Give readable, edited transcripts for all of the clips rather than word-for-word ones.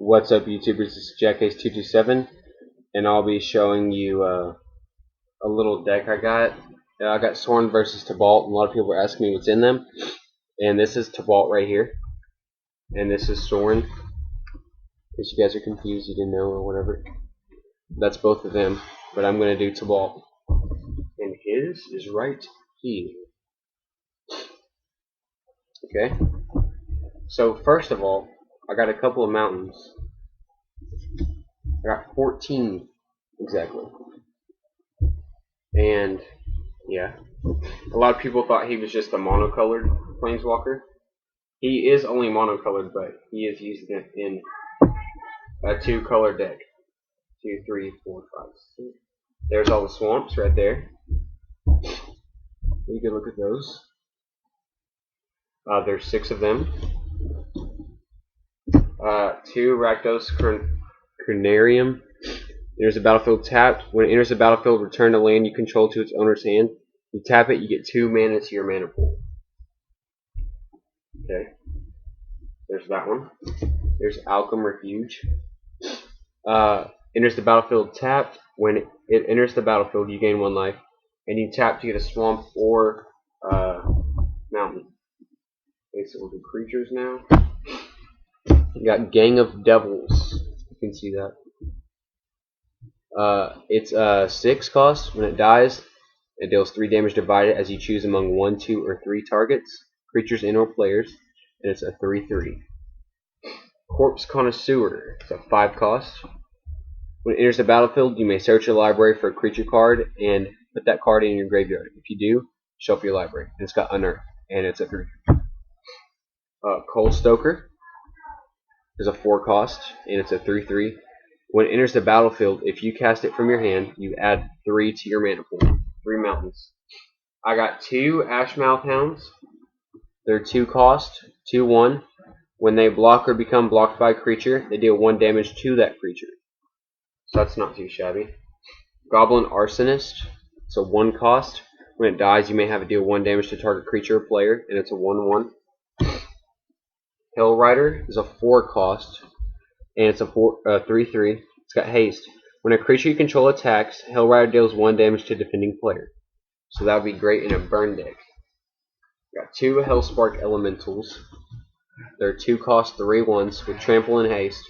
What's up, YouTubers? This is Jackcase227, and I'll be showing you a little deck I got. I got Sorin versus Tibalt, and a lot of people are asking me what's in them. And this is Tibalt right here, and this is Sorin. In case you guys are confused, you didn't know or whatever. That's both of them, but I'm going to do Tibalt. And his is right here. Okay? So, first of all, I got a couple of mountains. I got 14 exactly. And yeah, a lot of people thought he was just a monocolored planeswalker. He is only monocolored, but he is using it in a two-color deck. 2, 3, 4, 5, 6. There's all the swamps right there. You can look at those. There's 6 of them. 2 Rakdos Crenarium. Enters the battlefield tapped. When it enters the battlefield, return a land you control to its owner's hand. You tap it, you get 2 mana to your mana pool. Okay. There's that one. There's Alchem Refuge. Enters the battlefield tapped. When it enters the battlefield, you gain 1 life. And you tap to get a swamp or mountain. Okay, so we'll do creatures now. You got Gang of Devils. You can see that. It's 6 cost. When it dies, it deals 3 damage divided as you choose among 1, 2, or 3 targets, creatures and or players, and it's a 3/3. Corpse Connoisseur. It's a 5 cost. When it enters the battlefield, you may search your library for a creature card and put that card in your graveyard. If you do, shuffle your library. And it's got Unearth, and it's a 3. Cold Stoker is a 4 cost, and it's a 3/3. When it enters the battlefield, if you cast it from your hand, you add 3 to your mana pool. 3 mountains. I got 2 Ashmouth Hounds. They're 2 cost, 2/1. When they block or become blocked by a creature, they deal 1 damage to that creature. So that's not too shabby. Goblin Arsonist. It's a 1 cost. When it dies, you may have it deal 1 damage to target creature or player, and it's a 1/1. Hell Rider is a 4 cost, and it's a 3/3. It's got haste. When a creature you control attacks, Hell Rider deals 1 damage to defending player. So that would be great in a burn deck. Got 2 Hellspark Elementals. They're 2 cost 3/1s with trample and haste.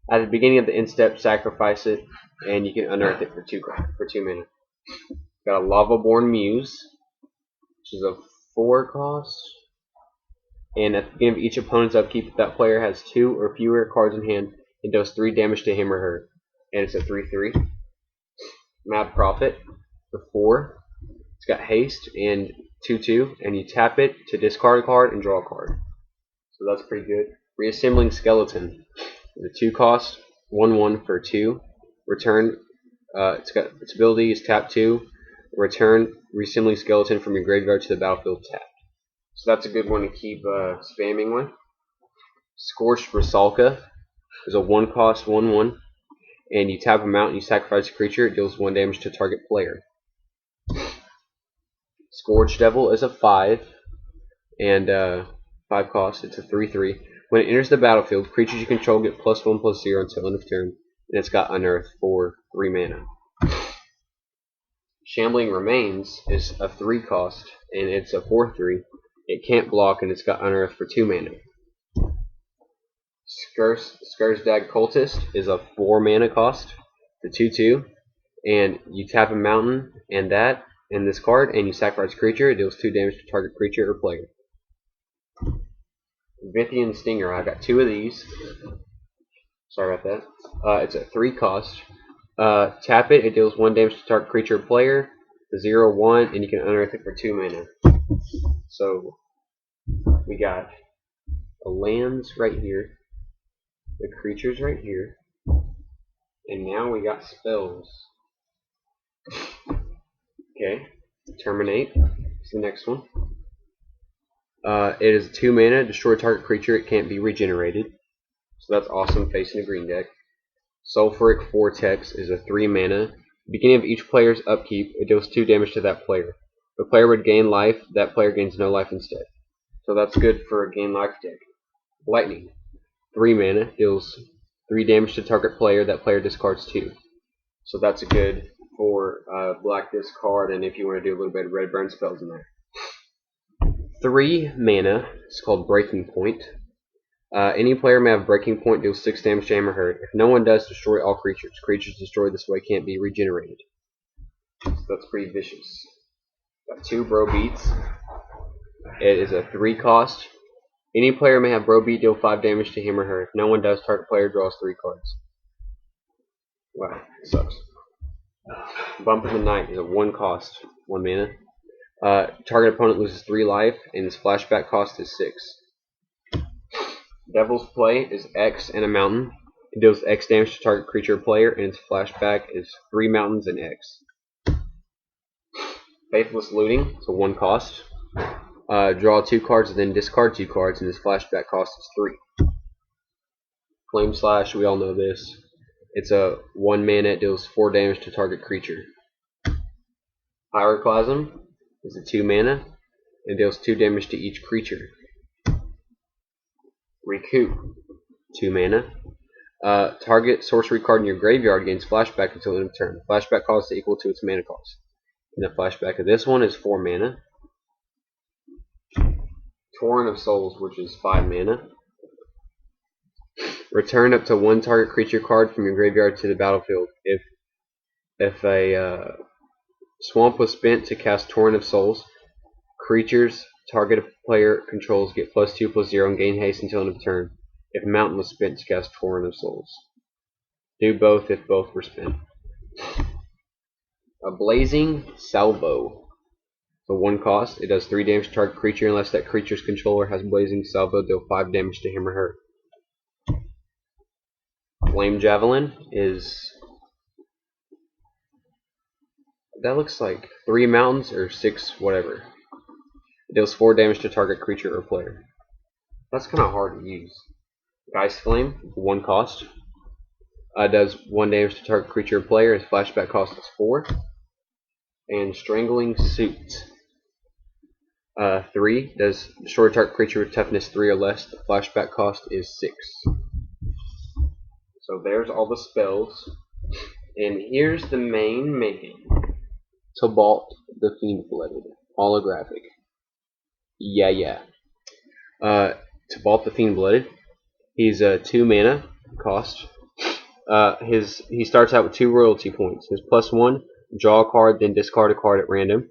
At the beginning of the end step, sacrifice it, and you can unearth it for 2 mana. Got a Lavaborn Muse, which is a 4 cost. And at the beginning of each opponent's upkeep, if that player has 2 or fewer cards in hand, it does 3 damage to him or her. And it's a 3/3. Mad Prophet, the 4. It's got haste and 2/2, and you tap it to discard a card and draw a card. So that's pretty good. Reassembling Skeleton, the 2 cost, 1/1 for 2. Return. Its ability is tap 2. Return Reassembling Skeleton from your graveyard to the battlefield tapped. So that's a good one to keep spamming with. Scorched Rusalka is a 1 cost 1/1, and you tap a mountain, you sacrifice a creature, it deals 1 damage to target player. Scourge Devil is a 5, and 5 cost. It's a 3/3. When it enters the battlefield, creatures you control get +1/+0 until end of turn, and it's got Unearth for 3 mana. Shambling Remains is a 3 cost, and it's a 4/3. It can't block, and it's got Unearth for 2 mana. Skursdag Cultist is a 4 mana cost, the 2/2, and you tap a mountain and this card, and you sacrifice a creature. It deals 2 damage to target creature or player. Vithian Stinger. I got 2 of these. Sorry about that. It's a 3 cost. Tap it. It deals 1 damage to target creature or player. The 0/1, and you can unearth it for 2 mana. So we got the lands right here, the creatures right here, and now we got spells. Okay, Terminate is the next one. It is 2 mana, destroy target creature, it can't be regenerated. So that's awesome facing a green deck. Sulfuric Vortex is a 3 mana. Beginning of each player's upkeep, it deals 2 damage to that player. If a player would gain life, that player gains no life instead. So that's good for a gain life deck. Lightning, 3 mana, deals 3 damage to target player. That player discards 2. So that's a good for black discard, and if you want to do a little bit of red burn spells in there. 3 mana. It's called Breaking Point. Any player may have Breaking Point, deals 6 damage to Hammer Hurt. If no one does, destroy all creatures. Creatures destroyed this way can't be regenerated. So that's pretty vicious. Got 2 Bro Beats. It is a 3 cost. Any player may have Bro Beat, deal 5 damage to him or her. If no one does, target player draws 3 cards. Wow, sucks. Bump in the Night is a 1 cost, 1 mana. Target opponent loses 3 life, and its flashback cost is 6. Devil's Play is X and a mountain. It deals X damage to target creature or player, and its flashback is 3 mountains and X. Faithless Looting is a 1 cost. Draw 2 cards and then discard 2 cards, and its flashback cost is 3. Flame Slash, we all know this. It's a 1 mana, it deals 4 damage to target creature. Pyroclasm is a 2 mana, and deals 2 damage to each creature. Recoup, 2 mana. Target sorcery card in your graveyard gains flashback until end of turn. Flashback cost is equal to its mana cost. And the flashback of this one is 4 mana. Torrent of Souls, which is 5 mana. Return up to 1 target creature card from your graveyard to the battlefield. If a swamp was spent to cast Torrent of Souls, creatures target player controls get +2/+0 and gain haste until end of turn. If Mountain was spent to cast Torrent of Souls. Do both if both were spent. A Blazing Salvo. For 1 cost, it does 3 damage to target creature unless that creature's controller has Blazing Salvo, deal 5 damage to him or her. Flame Javelin is... that looks like 3 mountains or 6 whatever. It deals 4 damage to target creature or player. That's kind of hard to use. Geist Flame, 1 cost. Does 1 damage to target creature or player. Its flashback cost is 4. And Strangling Suit. 3. Does destroy target creature with toughness 3 or less. The flashback cost is 6. So there's all the spells. And here's the main. Tibalt the Fiend-Blooded. Holographic. Yeah. Tibalt the Fiend-Blooded. He's a 2 mana cost. He starts out with 2 royalty points. His +1, draw a card, then discard a card at random.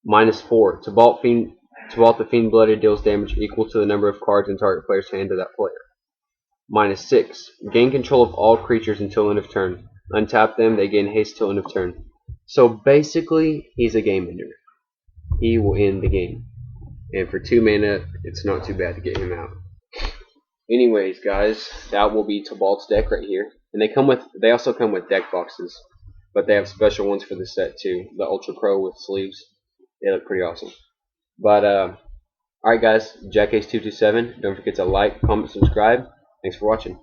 -4, Tibalt the Fiend-Blooded deals damage equal to the number of cards in target player's hand to that player. -6, gain control of all creatures until end of turn. Untap them, they gain haste till end of turn. So basically, he's a game ender. He will end the game. And for 2 mana, it's not too bad to get him out. Anyways, guys, that will be Tibalt's deck right here. And they also come with deck boxes, but they have special ones for the set too. The Ultra Pro with sleeves. They look pretty awesome. But alright guys, JackAce227. Don't forget to like, comment, subscribe. Thanks for watching.